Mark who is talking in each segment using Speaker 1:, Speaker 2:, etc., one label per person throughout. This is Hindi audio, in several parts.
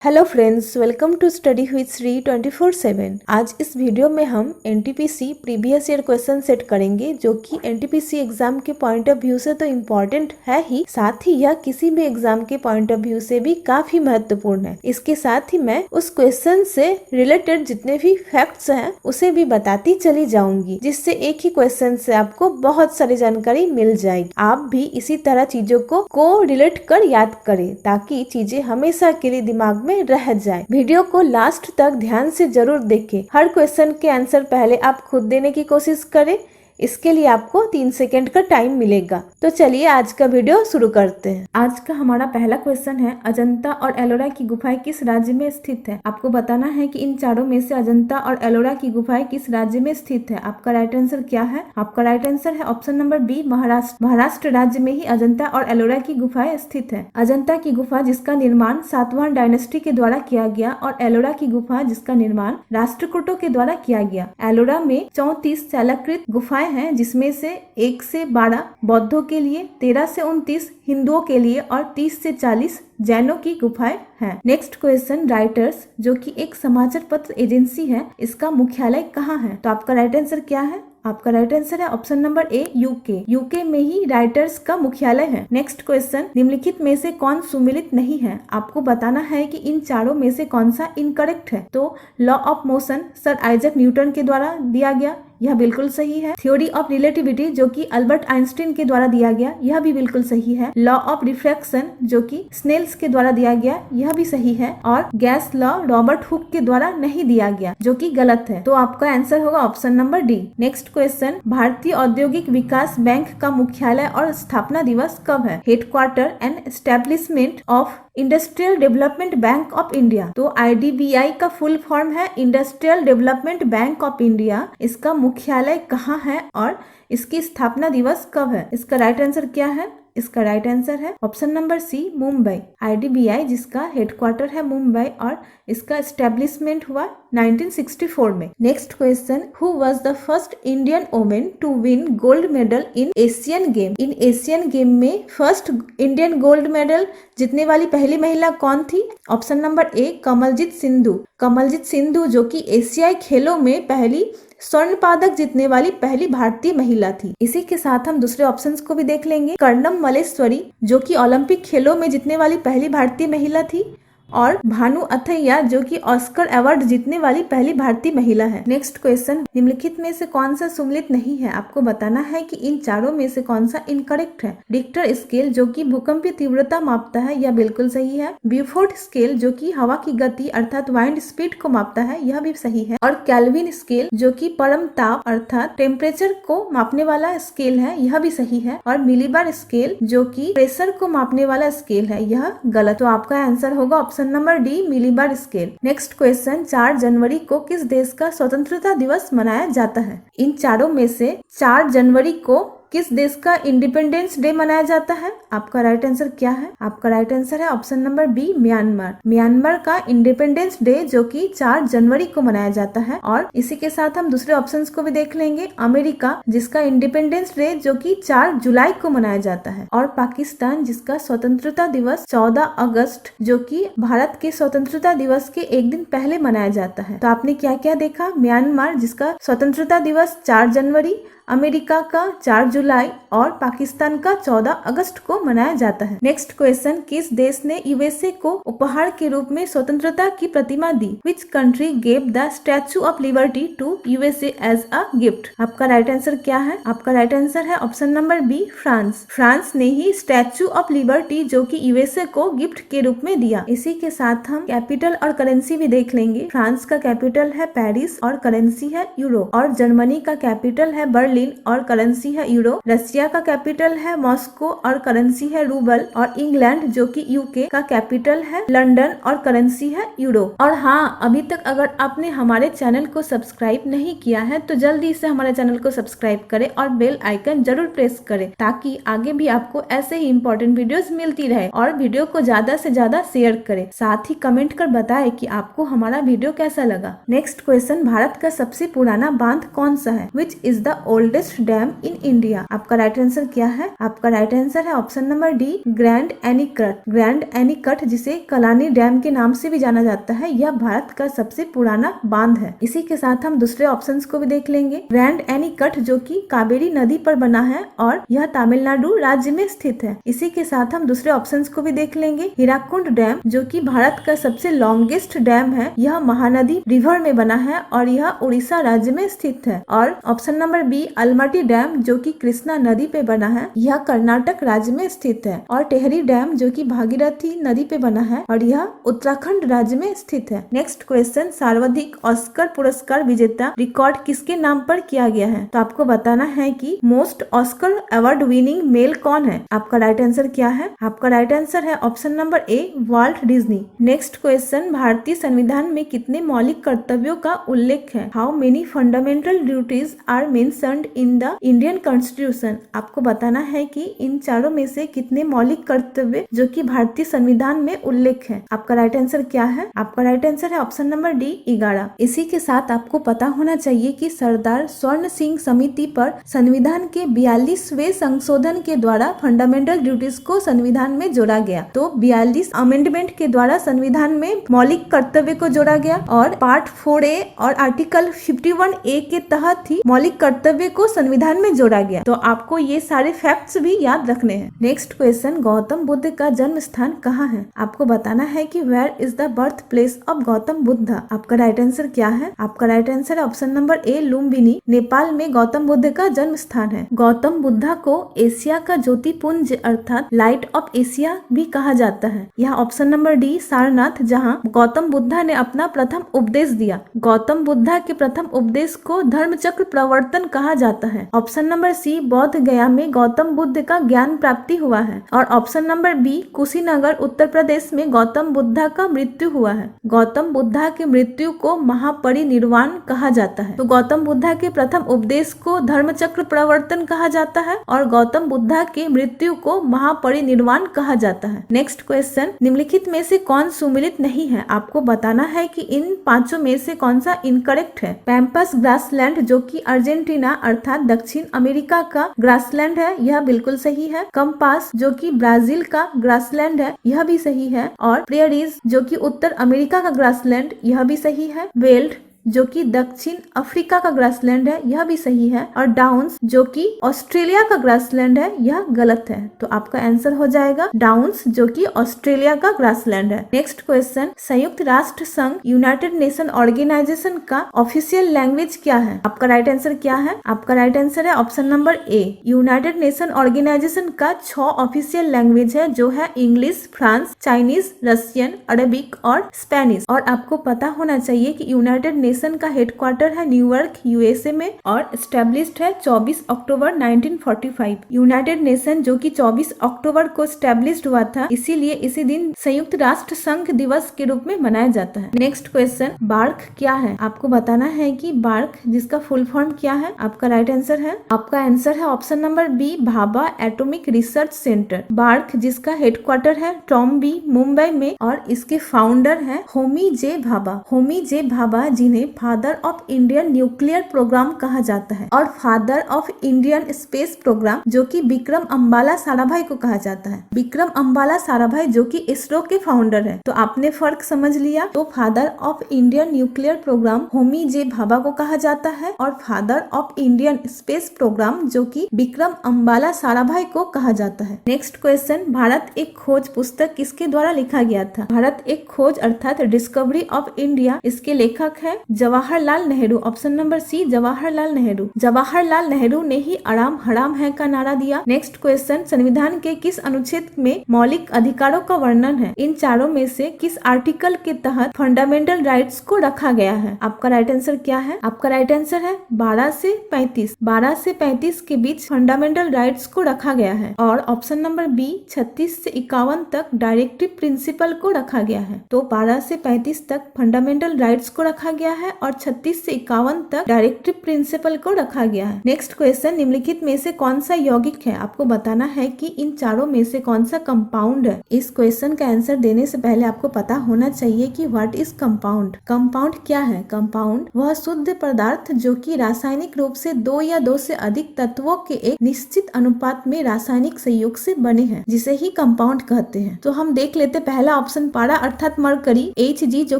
Speaker 1: Hello friends, welcome to study with Shri 24/7। आज इस वीडियो में हम NTPC previous year question set करेंगे, जो कि एनटीपीसी एग्जाम के पॉइंट ऑफ व्यू से तो इम्पोर्टेंट है ही, साथ ही यह किसी भी एग्जाम के पॉइंट ऑफ व्यू से भी काफी महत्वपूर्ण है। इसके साथ ही मैं उस क्वेश्चन से रिलेटेड जितने भी फैक्ट्स हैं उसे भी बताती चली जाऊंगी, जिससे एक ही क्वेश्चन से आपको बहुत सारी जानकारी मिल जाएगी। आप भी इसी तरह चीजों को रिलेट कर याद करें, ताकि चीजें हमेशा के लिए दिमाग में रह जाए। वीडियो को लास्ट तक ध्यान से जरूर देखें। हर क्वेश्चन के आंसर पहले आप खुद देने की कोशिश करें। इसके लिए आपको 3 सेकंड का टाइम मिलेगा। तो चलिए आज का वीडियो शुरू करते हैं। आज का हमारा पहला क्वेश्चन है, अजंता और एलोरा की गुफाएं किस राज्य में स्थित है? आपको बताना है कि इन चारों में से अजंता और एलोरा की गुफाएं किस राज्य में स्थित है। आपका राइट आंसर क्या है? आपका राइट आंसर है option number B, Maharashtra. Maharashtra राज्य में ही अजंता और एलोरा की गुफाएं स्थित है। अजंता की गुफा जिसका निर्माण सातवाहन डायनेस्टी के द्वारा किया गया और एलोरा की गुफा जिसका निर्माण राष्ट्रकूटों के द्वारा किया गया। एलोरा में 34 चालकृत गुफाएं हैं, जिसमें से 1 से 12 बौद्धों के लिए, 13 से 29 हिंदुओं के लिए और 30 से 40 जैनों की गुफाएं हैं। नेक्स्ट क्वेश्चन, राइटर्स जो कि एक समाचार पत्र एजेंसी है, इसका मुख्यालय कहाँ है? तो आपका राइट आंसर क्या है? आपका राइट आंसर है ऑप्शन नंबर ए, यूके। यूके में ही राइटर्स का मुख्यालय है। नेक्स्ट क्वेश्चन, निम्नलिखित में से कौन सुमेलित नहीं है? आपको बताना है कि इन चारों में से कौन सा इनकरेक्ट है। तो law of motion sir Isaac Newton के द्वारा दिया गया, यह बिल्कुल सही है। थ्योरी ऑफ रिलेटिविटी जो कि अल्बर्ट आइंस्टीन के द्वारा दिया गया, यह भी बिल्कुल सही है। लॉ ऑफ रिफ्रैक्शन जो कि स्नेल्स के द्वारा दिया गया, यह भी सही है। और गैस लॉ रॉबर्ट हुक के द्वारा नहीं दिया गया, जो कि गलत है। तो आपका आंसर होगा option number D. Next question, भारतीय औद्योगिक विकास बैंक का मुख्यालय और स्थापना दिवस कब है? Headquarter and establishment of industrial development bank of India. तो IDBI का फुल फॉर्म है industrial development bank of India. इसका मुख्यालय कहाँ है और इसकी स्थापना दिवस कब है? इसका राइट आंसर क्या है? इसका राइट आंसर है option number C, Mumbai. IDBI जिसका हेडक्वार्टर है मुंबई और इसका एस्टेब्लिशमेंट हुआ 1964 में। Next question, who was the first Indian women to win gold medal in Asian game? In Asian game में फर्स्ट इंडियन गोल्ड मेडल जीतने वाली पहली महिला कौन थी? Option number A, Kamaljeet Sidhu. Kamaljeet Sidhu जो कि एशियाई खेलों में पहली स्वर्ण पदक जीतने वाली पहली भारतीय महिला थी। इसी के साथ हम दूसरे ऑप्शंस को भी देख लेंगे। कर्णम मल्लेश्वरी जो कि ओलंपिक खेलों में जीतने वाली पहली भारतीय महिला थी, और भानु अथैया जो कि ऑस्कर अवार्ड जीतने वाली पहली भारतीय महिला है। नेक्स्ट क्वेश्चन, निम्नलिखित में से कौन सा सुमेलित नहीं है? आपको बताना है कि इन चारों में से कौन सा इनकरेक्ट है। रिक्टर स्केल जो कि भूकंपीय तीव्रता मापता है, यह बिल्कुल सही है। ब्यूफोर्ड स्केल जो कि हवा की गति अर्थात वाइंड स्पीड को मापता है, यह भी सही है। और केल्विन स्केल जो कि परम ताप अर्थात टेम्परेचर को मापने वाला स्केल है, यह भी सही है। और मिलीबार स्केल जो कि प्रेशर को मापने वाला स्केल है, यह गलत। तो आपका आंसर होगा option number D, millibar scale. Next question, 4 जनवरी को किस देश का स्वतंत्रता दिवस मनाया जाता है? इन चारों में से 4 जनवरी को किस देश का इंडिपेंडेंस डे मनाया जाता है? आपका राइट आंसर क्या है? आपका राइट आंसर है option number B, Myanmar. Myanmar का इंडिपेंडेंस डे जो कि 4 जनवरी को मनाया जाता है। और इसी के साथ हम दूसरे ऑप्शंस को भी देख लेंगे। अमेरिका जिसका इंडिपेंडेंस डे जो कि 4 जुलाई को मनाया जाता है। और पाकिस्तान जिसका स्वतंत्रता दिवस 14 अगस्त जो कि भारत के स्वतंत्रता दिवस के एक दिन पहले मनाया जाता है। तो आपने क्या क्या देखा? म्यांमार जिसका स्वतंत्रता दिवस 4 जनवरी, अमेरिका का 4 जुलाई और पाकिस्तान का 14 अगस्त को मनाया जाता है। नेक्स्ट क्वेश्चन, किस देश ने यूएसए को उपहार के रूप में स्वतंत्रता की प्रतिमा दी? Which country gave the Statue of Liberty to USA as a gift? आपका राइट आंसर क्या है? आपका राइट आंसर है option number B, France. France ने ही स्टैचू ऑफ लिबर्टी जो कि यूएसए को गिफ्ट के रूप में दिया। इसी के साथ हम कैपिटल और करेंसी भी देख लेंगे। फ्रांस का कैपिटल है पेरिस और करेंसी है यूरो। और जर्मनी का कैपिटल है बर्लिन और करेंसी है यूरो। रशिया का कैपिटल है मॉस्को और करेंसी है रूबल। और इंग्लैंड जो कि यूके का कैपिटल है लंदन और करेंसी है यूरो। और हाँ, अभी तक अगर आपने हमारे चैनल को सब्सक्राइब नहीं किया है तो जल्दी से हमारे चैनल को सब्सक्राइब करें और बेल आइकन जरूर प्रेस करें, ताकि आगे भी आपको ऐसे ही इंपॉर्टेंट वीडियोस मिलती रहे। और वीडियो को ज्यादा से ज्यादा शेयर करें, साथ ही कमेंट कर बताएं कि आपको हमारा वीडियो कैसा लगा। नेक्स्ट क्वेश्चन, भारत का सबसे पुराना बांध कौन सा है? Which is the oldest dam in India? आपका राइट आंसर क्या है? आपका राइट आंसर है option number D, grand anicut. Grand anicut, जिसे कलानी डैम के नाम से भी जाना जाता है, यह भारत का सबसे पुराना बांध है। इसी के साथ हम दूसरे ऑप्शंस को भी देख लेंगे। ग्रैंड एनीकट जो कि कावेरी नदी पर बना है और यह तमिलनाडु राज्य में स्थित है। इसी के साथ हम दूसरे ऑप्शंस को भी देख लेंगे। हीराकुंड डैम जो कि भारत का सबसे लॉन्गेस्ट डैम है, यह महानदी रिवर में बना है और यह उड़ीसा राज्य में स्थित है। और option number B, Almatti dam जो कि कृष्णा नदी पे बना है, यह कर्नाटक राज्य में स्थित है। और टेहरी डैम जो कि भागीरथी नदी पे बना है और यह उत्तराखंड राज्य में स्थित है। नेक्स्ट क्वेश्चन, सर्वाधिक ऑस्कर पुरस्कार विजेता रिकॉर्ड किसके नाम पर किया गया है? तो आपको बताना है कि most Oscar award winning male कौन है? आपका राइट आंसर क्या है? आपका राइट आंसर है option number A, Walt Disney. Next question, भारतीय संविधान में कितने मौलिक कर्तव्यों का उल्लेख है? How many fundamental duties are mentioned in the Indian constitution? आपको बताना है कि इन चारों में से कितने मौलिक कर्तव्य जो कि भारतीय संविधान में उल्लेख है। आपका राइट आंसर क्या है? आपका राइट आंसर है ऑप्शन नंबर डी, 11। इसी के साथ आपको पता होना चाहिए कि सरदार स्वर्ण सिंह समिति पर संविधान के 42वें संशोधन के द्वारा फंडामेंटल ड्यूटीज को संविधान में जोड़ा गया। तो 42 अमेंडमेंट के द्वारा संविधान में मौलिक कर्तव्य को जोड़ा गया और पार्ट 4A और आर्टिकल 51A के तहत ही मौलिक कर्तव्य को संविधान में जोड़ा गया। तो आपको ये सारे फैक्ट्स भी याद रखने हैं। नेक्स्ट क्वेश्चन, गौतम बुद्ध का जन्म स्थान कहाँ है? आपको बताना है कि where is the birth place of Gautam Buddha? आपका राइट आंसर क्या है? आपका राइट आंसर है option number A, Lumbini. Nepal में गौतम बुद्ध का जन्म स्थान है। गौतम बुद्धा को एशिया का ज्योतिपुंज अर्थात लाइट ऑफ एशिया भी कहा जाता है। यह ऑप्शन नंबर डी, सारनाथ, जहां गौतम बुद्धा ने अपना प्रथम उपदेश दिया। गौतम बुद्धा के प्रथम उपदेश को धर्मचक्र प्रवर्तन कहा जाता है। ऑप्शन नंबर सी, बौद्ध गया में गौतम बुद्ध का ज्ञान प्राप्ति हुआ है। और option number B, Kushinagar Uttar Pradesh में गौतम बुद्धा का मृत्यु हुआ है। गौतम बुद्धा की मृत्यु को महापरिनिर्वाण कहा जाता है। तो गौतम बुद्धा के प्रथम उपदेश को धर्मचक्र प्रवर्तन कहा जाता है और गौतम बुद्धा के मृत्यु को महापरिनिर्वाण कहा जाता है। नेक्स्ट क्वेश्चन, निम्नलिखित में से कौन सुमिलित नहीं है? आपको बताना है कि इन पांचों में से कौन सा इनकरेक्ट है। पैम्पस ग्रासलैंड जो कि अर्जेंटीना अर्थात दक्षिण अमेरिका का ग्रासलैंड है, यह बिल्कुल सही है। कंपास जो कि ब्राजील का ग्रासलैंड है, यह भी सही है। और प्रेयरीज जो कि उत्तर अमेरिका का ग्रासलैंड, यह भी सही है। वेल्ड जो कि दक्षिण अफ्रीका का ग्रासलैंड है, यह भी सही है। और डाउन्स जो कि ऑस्ट्रेलिया का ग्रासलैंड है, यह गलत है। तो आपका आंसर हो जाएगा डाउन्स जो कि ऑस्ट्रेलिया का ग्रासलैंड है। नेक्स्ट क्वेश्चन, संयुक्त राष्ट्र संघ यूनाइटेड नेशन ऑर्गेनाइजेशन का ऑफिशियल लैंग्वेज क्या है? आपका राइट आंसर क्या है? आपका राइट आंसर है option number A, United Nation Organisation का 6 ऑफिशियल लैंग्वेज है, जो है English, France, Chinese, Russian, Arabic और स्पेनिश। और आपको पता होना चाहिए कि यूनाइटेड नेशन का हेडक्वार्टर है न्यूयॉर्क, यूएसए में और एस्टेब्लिश्ड है 24 अक्टूबर 1945। यूनाइटेड नेशन जो कि 24 अक्टूबर को एस्टेब्लिश्ड हुआ था, इसीलिए इसी दिन संयुक्त राष्ट्र संघ दिवस के रूप में मनाया जाता है। नेक्स्ट क्वेश्चन, बार्क क्या है? आपको बताना है कि बार्क जिसका फुल फॉर्म क्या है। आपका राइट आंसर है, आपका आंसर है option number B, Bhabha atomic research centre. BARC जिसका हेडक्वार्टर है टॉम्बी, मुंबई में और इसके फाउंडर है होमी जे भाभा। होमी जे भाभा जिन्हें father of Indian nuclear program कहा जाता है और father of Indian space programme जो कि विक्रम अम्बाला साराभाई को कहा जाता है। विक्रम अम्बाला साराभाई जो कि इसरो के फाउंडर है। तो आपने फर्क समझ लिया। तो father of Indian nuclear programme Homi J Bhabha को कहा जाता है और father of Indian space programme जो कि विक्रम अम्बाला साराभाई को कहा जाता है। नेक्स्ट क्वेश्चन, भारत एक खोज पुस्तक किसके द्वारा लिखा गया था? भारत एक खोज अर्थात डिस्कवरी ऑफ इंडिया, इसके लेखक है Jawaharlal Nehru. Option number C, Jawaharlal Nehru. Jawaharlal Nehru ने ही आराम हराम है का नारा दिया। नेक्स्ट क्वेश्चन, संविधान के किस अनुच्छेद में मौलिक अधिकारों का वर्णन है? इन चारों में से किस आर्टिकल के तहत फंडामेंटल राइट्स को रखा गया है? आपका राइट आंसर क्या है? आपका राइट आंसर है 12 से 35। 12 से 35 के बीच फंडामेंटल राइट्स को रखा गया है। और ऑप्शन नंबर बी, 36 से 51 तक डायरेक्टिव प्रिंसिपल को रखा गया है। तो 12 से 35 तक फंडामेंटल राइट्स को रखा गया है है और 36 से 51 तक डायरेक्टिव प्रिंसिपल को रखा गया है। नेक्स्ट क्वेश्चन, निम्नलिखित में से कौन सा यौगिक है? आपको बताना है कि इन चारों में से कौन सा कंपाउंड है। इस क्वेश्चन का आंसर देने से पहले आपको पता होना चाहिए कि व्हाट इज कंपाउंड। कंपाउंड क्या है? कंपाउंड वह शुद्ध पदार्थ जो कि रासायनिक रूप से दो या दो से अधिक तत्वों के एक निश्चित अनुपात में रासायनिक संयोग से बने हैं, जिसे ही कंपाउंड कहते हैं। तो हम देख लेते पहला ऑप्शन, पारा अर्थात मरकरी Hg जो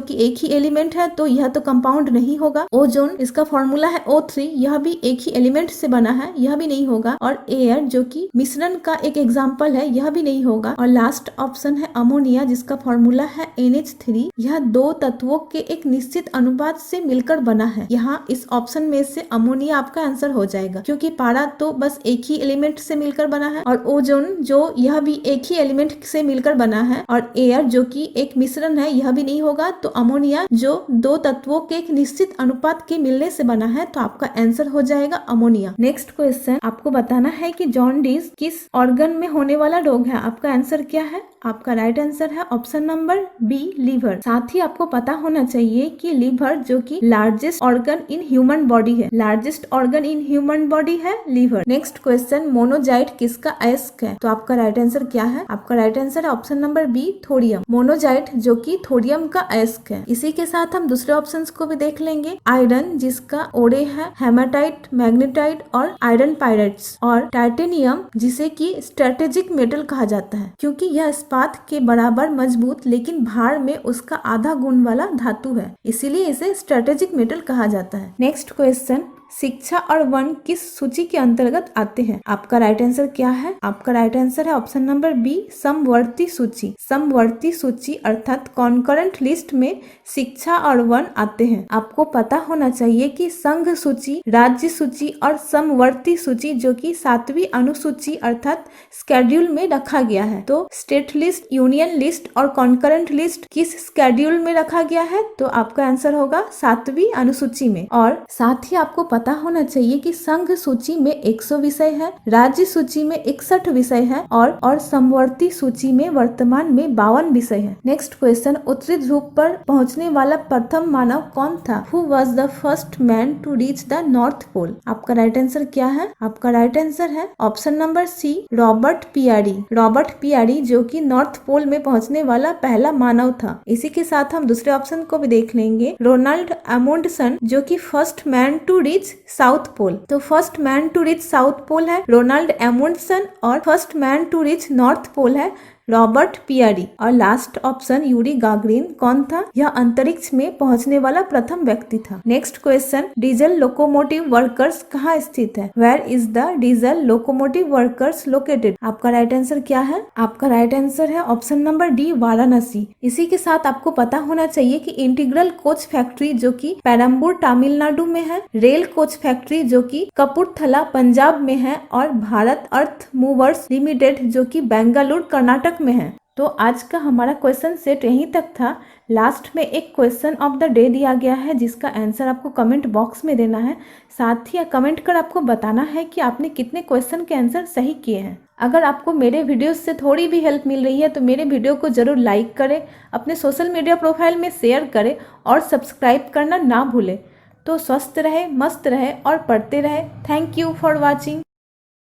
Speaker 1: कि एक ही एलिमेंट है, तो यह तो कंपाउंड नहीं होगा। ओजोन, इसका फॉर्मूला है O3, यह भी एक ही एलिमेंट से बना है, यह भी नहीं होगा। और एयर जो कि मिश्रण का एक एग्जाम्पल है, यह भी नहीं होगा। और लास्ट ऑप्शन है अमोनिया, जिसका फॉर्मूला है NH3, यह दो तत्वों के एक निश्चित अनुपात से मिलकर बना है। यहाँ इस ऑप्शन में से अमोनिया आपका आंसर हो जाएगा, क्योंकि पारा तो बस एक ही एलिमेंट से मिलकर बना है, और ओजोन जो यह भी एक ही एलिमेंट से मिलकर बना है, और एयर जो कि एक मिश्रण है, यह भी नहीं होगा। तो अमोनिया जो दो तत्वों के एक निश्चित अनुपात के मिलने से बना है, तो आपका आंसर हो जाएगा अमोनिया। नेक्स्ट क्वेश्चन, आपको बताना है कि जॉन्डिस किस ऑर्गन में होने वाला रोग है। आपका आंसर क्या है? आपका राइट आंसर है ऑप्शन नंबर बी, लीवर। साथ ही आपको पता होना चाहिए कि लीवर जो कि largest organ in human body है, largest organ in human body है लीवर। नेक्स्ट क्वेश्चन, मोनोजाइट किसका अयस्क है? तो आपका राइट आंसर क्या है? आपका राइट आंसर है option number B, thorium. Monazite जो कि थोरियम का अयस्क है। इसी के साथ हम दूसरे ऑप्शंस को भी देख लेंगे। आयरन जिसका ओरे है हेमाटाइट, मैग्नेटाइट और आयरन पायराइट्स। और टाइटेनियम जिसे कि स्ट्रेटेजिक मेटल कहा जाता है, क्योंकि यह इस्पात के बराबर मजबूत लेकिन भार में उसका आधा गुण वाला धातु है, इसीलिए इसे स्ट्रेटेजिक मेटल कहा जाता है। नेक्स्ट क्वेश्चन, शिक्षा और वन किस सूची के अंतर्गत आते हैं? आपका राइट आंसर क्या है? आपका राइट आंसर है ऑप्शन नंबर बी, समवर्ती सूची। समवर्ती सूची अर्थात कॉन्करेंट लिस्ट में शिक्षा और वन आते हैं। आपको पता होना चाहिए कि संघ सूची, राज्य सूची और समवर्ती सूची जो कि 7वीं अनुसूची अर्थात स्केड्यूल में रखा गया है। तो स्टेट लिस्ट, यूनियन लिस्ट और कॉन्करेंट लिस्ट किस स्केड्यूल में रखा गया है? तो आपका आंसर होगा 7वीं अनुसूची में। और साथ ही आपको पता होना चाहिए कि संघ सूची में 100 विषय है, राज्य सूची में 61 विषय है और समवर्ती सूची में वर्तमान में 52 विषय है। नेक्स्ट क्वेश्चन, उत्तरी ध्रुव पर पहुंचने वाला प्रथम मानव कौन था? Who was the first man to reach the North Pole? आपका राइट आंसर क्या है? आपका राइट आंसर है option number C, Robert Peary. Robert Peary जो कि नॉर्थ पोल में पहुंचने वाला पहला मानव था। इसी के साथ हम दूसरे ऑप्शन को भी देख लेंगे। रोनाल्ड अमुंडसन जो कि first man to reach South Pole. तो first man to reach South Pole है रोनाल्ड अमुंडसन और first man to reach North Pole है रॉबर्ट पियारी। और लास्ट ऑप्शन यूरी गागरिन कौन था? यह अंतरिक्ष में पहुंचने वाला प्रथम व्यक्ति था। Next question, diesel locomotive workers कहाँ स्थित है? Where is the diesel locomotive workers located? आपका राइट आंसर क्या है? आपका राइट आंसर है ऑप्शन नंबर डी, वाराणसी। इसी के साथ आपको पता होना चाहिए कि इंटीग्रल कोच फैक्ट्री जो कि पेरम्बूर तमिलनाडु में है, रेल कोच फैक्ट्री जो कि कपूरथला पंजाब में है और भारत अर्थ मूवर्स लिमिटेड जो कि बेंगलुरु कर्नाटक में है। तो आज का हमारा क्वेश्चन सेट यहीं तक था। लास्ट में एक क्वेश्चन ऑफ द डे दिया गया है जिसका आंसर आपको कमेंट बॉक्स में देना है। साथ ही कमेंट कर आपको बताना है कि आपने कितने क्वेश्चन के आंसर सही किए हैं। अगर आपको मेरे वीडियोस से थोड़ी भी हेल्प मिल रही है तो मेरे वीडियो को जरूर लाइक करें, अपने सोशल मीडिया प्रोफाइल में शेयर करें और सब्सक्राइब करना ना भूलें। तो स्वस्थ रहे, मस्त रहे और पढ़ते रहे। Thank you for watching.